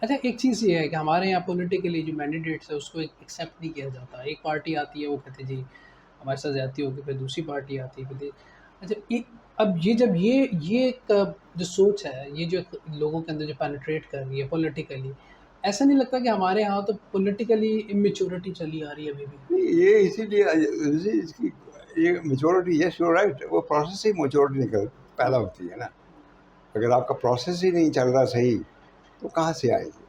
अच्छा, एक चीज़ ये है कि हमारे यहाँ पॉलिटिकली जो मैंडेटेट्स है उसको एक्सेप्ट नहीं किया जाता। एक पार्टी आती है, वो कहते हैं जी हमारे साथ ज़्यादती होगी, फिर दूसरी पार्टी आती है, फिर अच्छा अब ये जब ये एक जो सोच है, ये जो लोगों के अंदर जो पेनिट्रेट कर रही है पॉलिटिकली, ऐसा नहीं लगता कि हमारे यहाँ तो पॉलिटिकली इमैच्योरिटी चली आ रही है अभी भी? नहीं, ये इसीलिए इसकी ये मैच्योरिटी, यस यू राइट, वो प्रोसेस ही मैच्योरिटी निकल पैदा होती है ना। अगर आपका प्रोसेस ही नहीं चल रहा सही तो कहाँ से आएगी।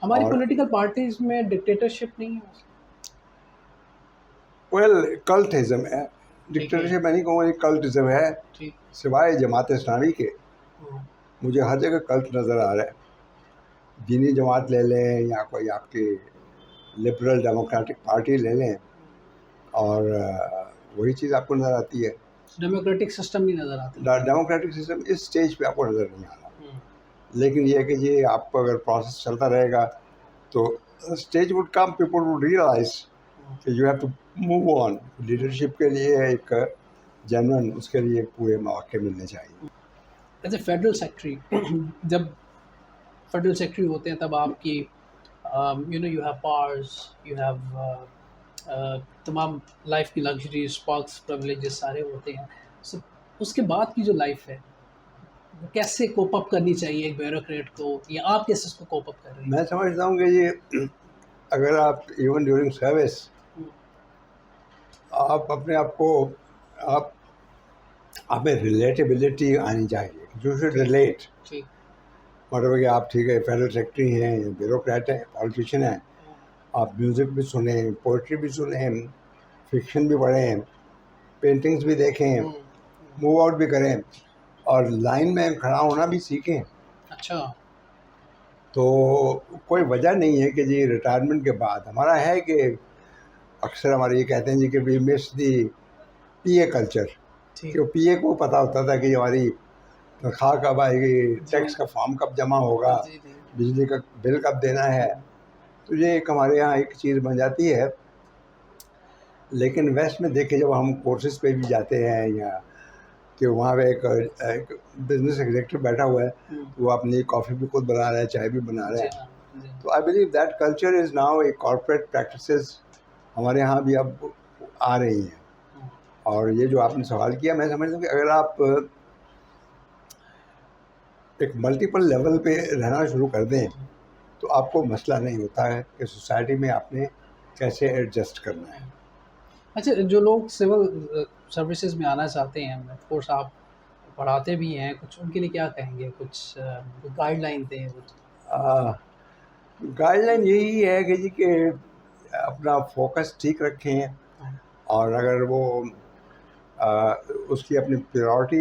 हमारी और पॉलिटिकल पार्टीज़ में डिक्टेटरशिप नहीं है? वेल, कल्टिज्म है। ठीक है, डिक्टेटरशिप मैं नहीं कहूँगा, ये कल्टिज्म है। ठीक। सिवाय जमात इस्लामी के हाँ, मुझे हर जगह कल्ट नज़र आ रहा है। दीनी जमात ले लें या कोई आपकी लिबरल डेमोक्रेटिक पार्टी ले लें, और वही चीज़ आपको नज़र आती है। डेमोक्रेटिक सिस्टम नहीं नज़र आता। डेमोक्रेटिक सिस्टम इस स्टेज पे आपको नज़र नहीं आ रहा। हुँ, लेकिन ये है कि ये आपको अगर प्रोसेस चलता रहेगा तो stage would come, people would realise हुँ। कि you have to move on. Leadership के लिए एक जेन्युइन, उसके लिए पूरे मौके मिलने चाहिए। एज़ अ फेडरल सेक्रेटरी जब फेडरल सेक्रेटरी होते हैं तब आपकी you have powers, you have तमाम लाइफ की लग्जरीज, पर्क्स, प्रिविलेजेस सारे होते हैं। सो उसके बाद की जो लाइफ है, वो कैसे कोप अप करनी चाहिए एक ब्यूरोक्रेट को, या आप कैसे उसको कोप अप कर रहे हैं? मैं समझता हूँ कि ये अगर आप इवन ड्यूरिंग सर्विस हुँ, आप अपने आप को, आप आप में रिलेटेबिलिटी आनी चाहिए। यू शुड ठीक, रिलेट। ठीक। मतलब कि आप ठीक है फेडरल सेक्रेटरी हैं, ब्यूरोक्रेट हैं, पॉलिटिशियन हैं, हुँ, आप म्यूज़िक भी सुने, पोइट्री भी सुने, फिक्शन भी पढ़ें, पेंटिंग्स भी देखें, हुँ, मूव आउट भी करें, और लाइन में खड़ा होना भी सीखें। अच्छा। तो कोई वजह नहीं है कि जी रिटायरमेंट के बाद हमारा है कि अक्सर हमारे ये कहते हैं जी कि we miss the PA culture. ठीक। कि पीए को पता होता था कि हमारी तनख्वाह कब आएगी, जी। टैक्स का फॉर्म कब जमा होगा, जी, जी। बिजली का बिल कब देना है। तो ये एक हमारे यहाँ एक चीज़ बन जाती है। लेकिन वेस्ट में देखे जब हम कोर्सेज पे भी जाते हैं, या कि वहाँ पे एक बिजनेस एग्जीक्यूटिव बैठा हुआ है, हुँ, तो वो अपनी कॉफ़ी भी खुद बना रहा है, चाय भी बना रहा जी है। हाँ, जी हाँ। तो I believe that culture is now a corporate practices हमारे यहाँ भी अब आ रही हैं। हुँ, और ये जो आपने सवाल किया, मैं समझता हूँ कि अगर आप एक मल्टीपल लेवल पे रहना शुरू कर दें हुँ, तो आपको मसला नहीं होता है कि सोसाइटी में आपने कैसे एडजस्ट करना है। हुँ। अच्छा, जो लोग सिविल सर्विसेज में आना चाहते हैं, ऑफ कोर्स आप पढ़ाते भी हैं, कुछ उनके लिए क्या कहेंगे? कुछ गाइडलाइन दें कुछ? गाइडलाइन यही है कि जी कि अपना फोकस ठीक रखें, हाँ, और अगर वो आ, उसकी अपनी प्रायोरिटी